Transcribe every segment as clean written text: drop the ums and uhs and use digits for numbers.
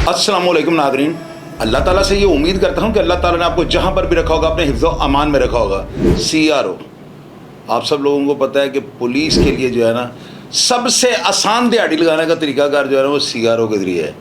अस्सलाम वालेकुम नादरीन, अल्लाह ताला से ये उम्मीद करता हूँ कि अल्लाह ताला ने आपको जहाँ पर भी रखा होगा अपने हिफ्ज़ व अमान में रखा होगा। CRO, आप सब लोगों को पता है कि पुलिस के लिए जो है ना सबसे आसान दिहाड़ी लगाने का तरीकाकार जो है ना वो CRO के ज़रिए है।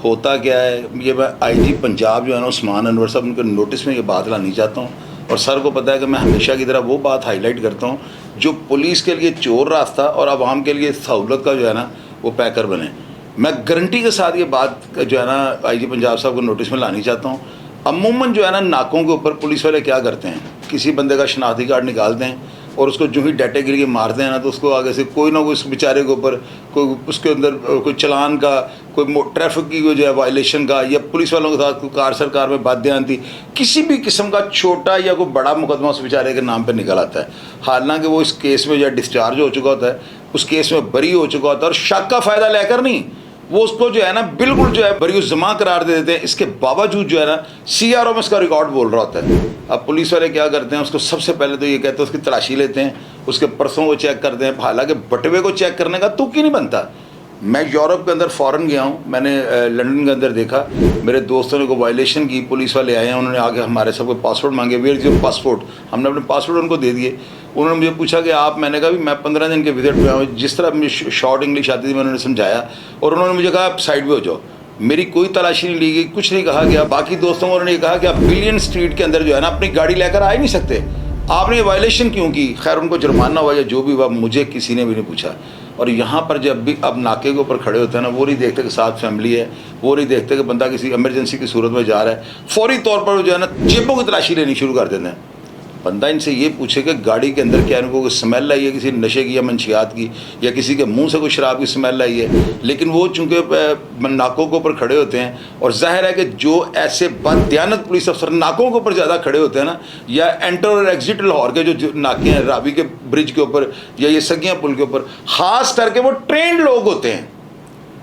होता क्या है, ये मैं IG पंजाब जो है ना उस्मान अनवर साहब उनके नोटिस में ये बात लानी चाहता हूँ और सर को पता है कि मैं हमेशा की तरह वो बात हाईलाइट करता हूँ जो पुलिस के लिए चोर रास्ता और आवाम के लिए सहूलत का जो है ना वो पैकर बने। मैं गारंटी के साथ ये बात जो है ना IG पंजाब साहब को नोटिस में लानी चाहता हूँ। अमूमन जो है ना नाकों के ऊपर पुलिस वाले क्या करते हैं, किसी बंदे का शनाख्ती कार्ड निकालते हैं और उसको जो ही डाटे गिर के मारते हैं ना तो उसको आगे से कोई ना कोई उस बेचारे के ऊपर कोई उसके अंदर कोई चलान का, कोई ट्रैफिक की जो है वायलेशन का, या पुलिस वालों के साथ कोई कार सरकार में बादयानती, किसी भी किस्म का छोटा या कोई बड़ा मुकदमा उस बेचारे के नाम पर निकल आता है। हालांकि वो इस केस में जो है डिस्चार्ज हो चुका होता है, उस केस में बरी हो चुका होता है और शक का फ़ायदा लेकर नहीं, वो उसको जो है ना बिल्कुल जो है बरी जमा करार दे देते हैं। इसके बावजूद जो है ना CRO में इसका रिकॉर्ड बोल रहा होता है। अब पुलिस वाले क्या करते हैं, उसको सबसे पहले तो ये कहते हैं उसकी तलाशी लेते हैं, उसके पर्सों को चेक करते हैं। हालांकि बटवे को चेक करने का तुक ही नहीं बनता। मैं यूरोप के अंदर फ़ॉरन गया हूँ, मैंने लंदन के अंदर देखा, मेरे दोस्तों ने को वायलेशन की, पुलिस वाले आए हैं, उन्होंने आके हमारे सबको पासपोर्ट मांगे, वेयर इज़ योर पासपोर्ट, हमने अपने पासपोर्ट उनको दे दिए। उन्होंने मुझे पूछा कि आप, मैंने कहा भी मैं 15 दिन के विजिट पे आऊँ, जिस तरह मुझे शॉर्ट इंग्लिश आती थी मैंने उन्हें समझाया और उन्होंने मुझे कहा आप साइड पे हो जाओ। मेरी कोई तलाशी नहीं ली गई, कुछ नहीं कहा गया। बाकी दोस्तों को उन्होंने कहा कि आप बिलियन स्ट्रीट के अंदर जो है ना अपनी गाड़ी लेकर आ ही नहीं सकते, आपने ये वायलेशन क्यों की। खैर उनको जुर्माना हुआ या जो भी हुआ, मुझे किसी ने भी नहीं पूछा। और यहाँ पर जब भी अब नाके के ऊपर खड़े होते हैं ना, वो नहीं देखते कि साथ फैमिली है, वो नहीं देखते कि बंदा किसी इमरजेंसी की सूरत में जा रहा है, फौरी तौर पर जो है ना जेबों की तलाशी लेनी शुरू कर देते हैं। बंदा इनसे ये पूछे कि गाड़ी के अंदर क्या इनको कोई स्मेल आई है किसी नशे की या मंशियात की, या किसी के मुंह से कोई शराब की स्मेल आई है, लेकिन वो चूँकि नाकों के ऊपर खड़े होते हैं और जाहिर है कि जो ऐसे बददियानत पुलिस अफसर नाकों के ऊपर ज़्यादा खड़े होते हैं ना, या एंटर और एग्जिट लाहौर के जो नाके हैं रावी के ब्रिज के ऊपर या ये सगियाँ पुल के ऊपर, ख़ास करके वो ट्रेंड लोग होते हैं,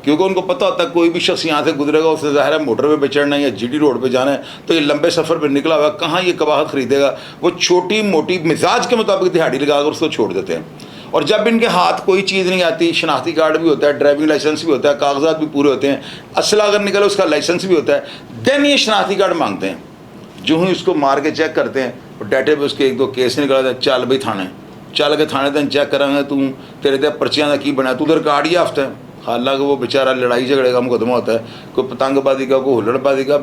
क्योंकि उनको पता होता है कोई भी शख्स यहाँ से गुजरेगा उससे ज़ाहिर है मोटरवे पे चढ़ना है या GT रोड पे जाना है, तो ये लंबे सफ़र पे निकला हुआ कहाँ ये कबाहत ख़रीदेगा। वो छोटी मोटी मिजाज के मुताबिक दिहाड़ी लगाकर उसको छोड़ देते हैं। और जब इनके हाथ कोई चीज़ नहीं आती, शनाख्ती कार्ड भी होता है, ड्राइविंग लाइसेंस भी होता है, कागजात भी पूरे होते हैं, असला अगर निकले उसका लाइसेंस भी होता है, देन ये शनाख्ती कार्ड मांगते हैं। जो ही उसको मार के चेक करते हैं और डाटे पर उसके 1-2 केस निकला था, चल भाई थाने, चल के थाने तक चेक करांगे, तू तेरे ते पर्चियाँ का की बना, तू उधर कार्ड ही आफ्ता है। हालांकि वो बेचारा लड़ाई झगड़े का मुकदमा होता है, कोई पतंगबाजी का, कोई हुल्लड़बाजी का,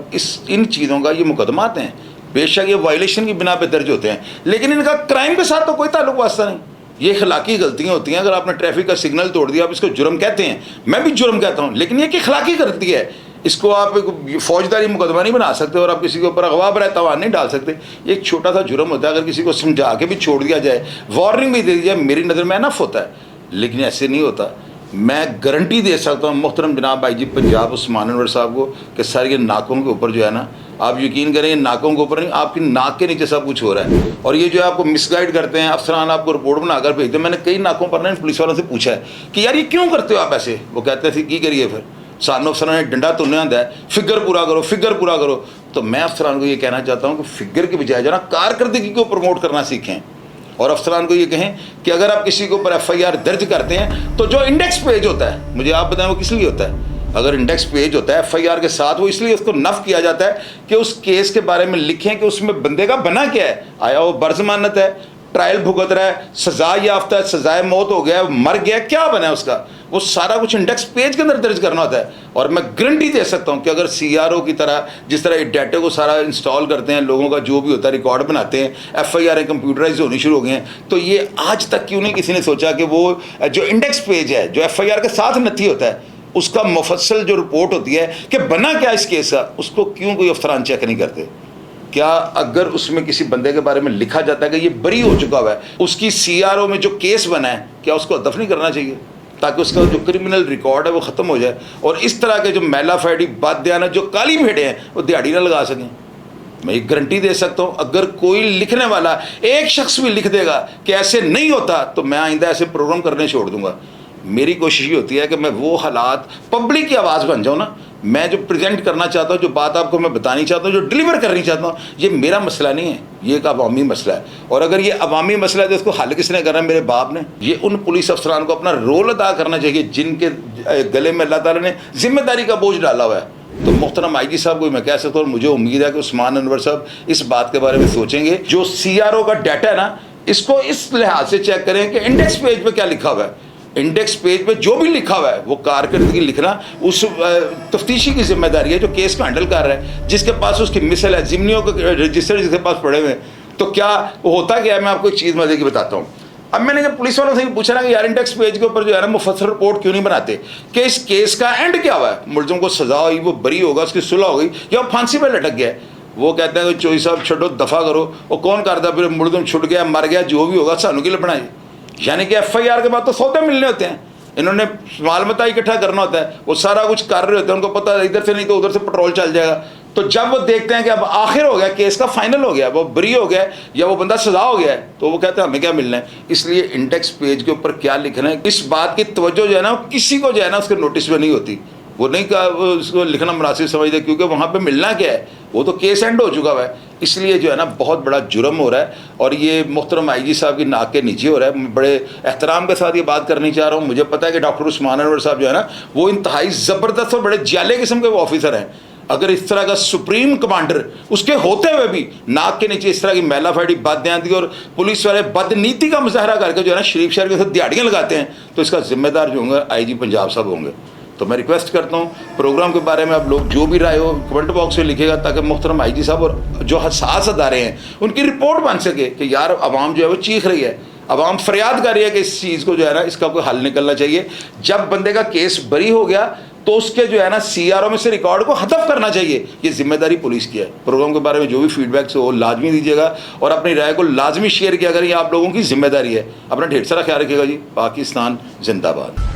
इन चीज़ों का ये मुकदमा आते हैं। बेशक ये वायलेशन की बिना पे दर्ज होते हैं, लेकिन इनका क्राइम के साथ तो कोई ताल्लुक वास्ता नहीं। ये अखलाकी गलतियाँ होती हैं। अगर आपने ट्रैफिक का सिग्नल तोड़ दिया, आप इसको जुर्म कहते हैं, मैं भी जुर्म कहता हूँ, लेकिन ये कि अखलाकी गलती है, इसको आप फौजदारी मुकदमा नहीं बना सकते और आप किसी के ऊपर अगवा बरए तवान नहीं डाल सकते। एक छोटा सा जुर्म होता है, अगर किसी को समझा के भी छोड़ दिया जाए, वार्निंग भी दे दी जाए, मेरी नज़र में इनफ होता है, लेकिन ऐसे नहीं होता। मैं गारंटी दे सकता हूँ मोहतरम जनाब IG पंजाब उस्मान अनवर साहब को कि सर ये नाकों के ऊपर जो है ना, आप यकीन करें, ये नाकों के ऊपर नहीं, आपकी नाक के नीचे सब कुछ हो रहा है। और ये जो है आपको मिसगाइड करते हैं, अफसरान आपको रिपोर्ट बनाकर भेजते हैं। मैंने कई नाकों पर ना पुलिस वालों से पूछा है कि यार ये क्यों करते हो आप ऐसे। वो कहते थे की करिए, फिर सानू अफसरान ने डंडा तुलने आता है, फिगर पूरा करो, फिगर पूरा करो। तो मैं अफसरान को ये कहना चाहता हूँ कि फिगर की बजाय जो ना कारकर्दगी को प्रमोट करना सीखें। और अफसरान को ये कहें कि अगर आप किसी के ऊपर FIR दर्ज करते हैं तो जो इंडेक्स पेज होता है, मुझे आप बताएं वो किस लिए होता है। अगर इंडेक्स पेज होता है FIR के साथ, वो इसलिए उसको नफ किया जाता है कि उस केस के बारे में लिखें कि उसमें बंदे का बना क्या है, आया वो बरजमानत है, ट्रायल भुगत रहा है, सजा याफ्ता है, सजाए मौत हो गया, मर गया, क्या बना है उसका, वो सारा कुछ इंडेक्स पेज के अंदर दर्ज करना होता है। और मैं गारंटी दे सकता हूँ कि अगर CRO की तरह जिस तरह डाटे को सारा इंस्टॉल करते हैं, लोगों का जो भी होता है रिकॉर्ड बनाते हैं, FIR कंप्यूटराइज होनी शुरू हो गई हैं, तो ये आज तक क्यों नहीं किसी ने सोचा कि वो जो इंडेक्स पेज है जो FIR के साथ नथी होता है, उसका मुफस्सल जो रिपोर्ट होती है कि बना क्या इस केस का, उसको क्यों कोई अफसरान चेक नहीं करते। क्या अगर उसमें किसी बंदे के बारे में लिखा जाता है कि ये बरी हो चुका हुआ है, उसकी CRO में जो केस बना है, क्या उसको अदफ नहीं करना चाहिए ताकि उसका जो क्रिमिनल रिकॉर्ड है वो ख़त्म हो जाए और इस तरह के जो मैला फैडी बादयाना जो काली भेड़े हैं वो दिहाड़ी ना लगा सकें। मैं एक गारंटी दे सकता हूँ, अगर कोई लिखने वाला एक शख्स भी लिख देगा कि ऐसे नहीं होता, तो मैं आइंदा ऐसे प्रोग्राम करने छोड़ दूंगा। मेरी कोशिश ये होती है कि मैं वो हालात पब्लिक की आवाज़ बन जाऊँ ना, मैं जो प्रेजेंट करना चाहता हूँ, जो बात आपको मैं बतानी चाहता हूँ, जो डिलीवर करनी चाहता हूँ, ये मेरा मसला नहीं है, ये एक अवामी मसला है। और अगर ये अवामी मसला है तो इसको हल किसने करना है? मेरे बाप ने। ये उन पुलिस अफसरान को अपना रोल अदा करना चाहिए जिनके गले में अल्लाह ताला ने जिम्मेदारी का बोझ डाला हुआ है। तो मोहतरम आईजी साहब को मैं कह सकता हूँ, मुझे उम्मीद है कि उस्मान अनवर साहब इस बात के बारे में सोचेंगे। जो CRO का डाटा है ना, इसको इस लिहाज से चेक करें कि इंडेक्स पेज पे क्या लिखा हुआ है। इंडेक्स पेज पे जो भी लिखा हुआ है वो कारकर्दगी लिखना उस तफ्तीशी की जिम्मेदारी है जो केस को हैंडल कर रहा है, जिसके पास उसकी मिसल है, जिम्नियों के रजिस्टर जिसके पास पड़े हुए हैं। तो क्या होता क्या है, मैं आपको एक चीज़ मजे की बताता हूँ। अब मैंने जब पुलिस वालों से पूछा ना कि यार इंडेक्स पेज के ऊपर जो है ना मुफस्सल रिपोर्ट क्यों नहीं बनाते, कि इस केस का एंड क्या हुआ है, मुलज़िम को सजा हुई, वो बरी होगा, उसकी सुलह हो गई या वो फांसी पर लटक गया है। वो कहते हैं कि चोई साहब छोड़ो, दफ़ा करो। वो कौन करता, फिर मुलज़िम छुट गया, मर गया, जो भी होगा सानू की लपना है। यानी कि FIR के बाद तो सौदे मिलने होते हैं, इन्होंने माल मता इकट्ठा करना होता है, वो सारा कुछ कर रहे होते हैं, उनको पता है इधर से नहीं तो उधर से पेट्रोल चल जाएगा। तो जब वो देखते हैं कि अब आखिर हो गया, केस का फाइनल हो गया, वो बरी हो गया या वो बंदा सजा हो गया है, तो वो कहते हैं हमें क्या मिलना है। इसलिए इंडेक्स पेज के ऊपर क्या लिखना है, इस बात की तवज्जो जो है ना किसी को जो है ना उसके नोटिस में नहीं होती। वो नहीं कहा उसको लिखना मुनासिब समझते, क्योंकि वहाँ पे मिलना क्या है, वो तो केस एंड हो चुका हुआ है। इसलिए जो है ना बहुत बड़ा जुर्म हो रहा है और ये मुहतरम आईजी साहब की नाक के नीचे हो रहा है। मैं बड़े एहतराम के साथ ये बात करनी चाह रहा हूँ। मुझे पता है कि डॉक्टर उस्मान अनवर साहब जो है ना वो इंतहाई ज़बरदस्त और बड़े जाले किस्म के वो ऑफिसर हैं। अगर इस तरह का सुप्रीम कमांडर उसके होते हुए भी नाक के नीचे इस तरह की मैला फैडी बदनीति और पुलिस वाले बदनीति का मुजाहरा करके जो है ना शरीफ शहर के साथ दिहाड़ियाँ लगाते हैं, तो इसका जिम्मेदार जो होंगे IG पंजाब साहब होंगे। तो मैं रिक्वेस्ट करता हूँ प्रोग्राम के बारे में आप लोग जो भी राय हो कमेंट बॉक्स में लिखेगा, ताकि मुहतरम आईजी साहब और जो हसास अदारे हैं उनकी रिपोर्ट बन सके कि यार अवाम जो है वो चीख रही है, अवाम फरियाद कर रही है कि इस चीज़ को जो है ना इसका कोई हल निकलना चाहिए। जब बंदे का केस बरी हो गया तो उसके जो है ना CRO में से रिकॉर्ड को हदफ करना चाहिए। ये जिम्मेदारी पुलिस की है। प्रोग्राम के बारे में जो भी फीडबैक हो लाजमी दीजिएगा और अपनी राय को लाजमी शेयर किया करें, ये आप लोगों की जिम्मेदारी है। अपना ढेर सारा ख्याल रखिएगा जी। पाकिस्तान जिंदाबाद।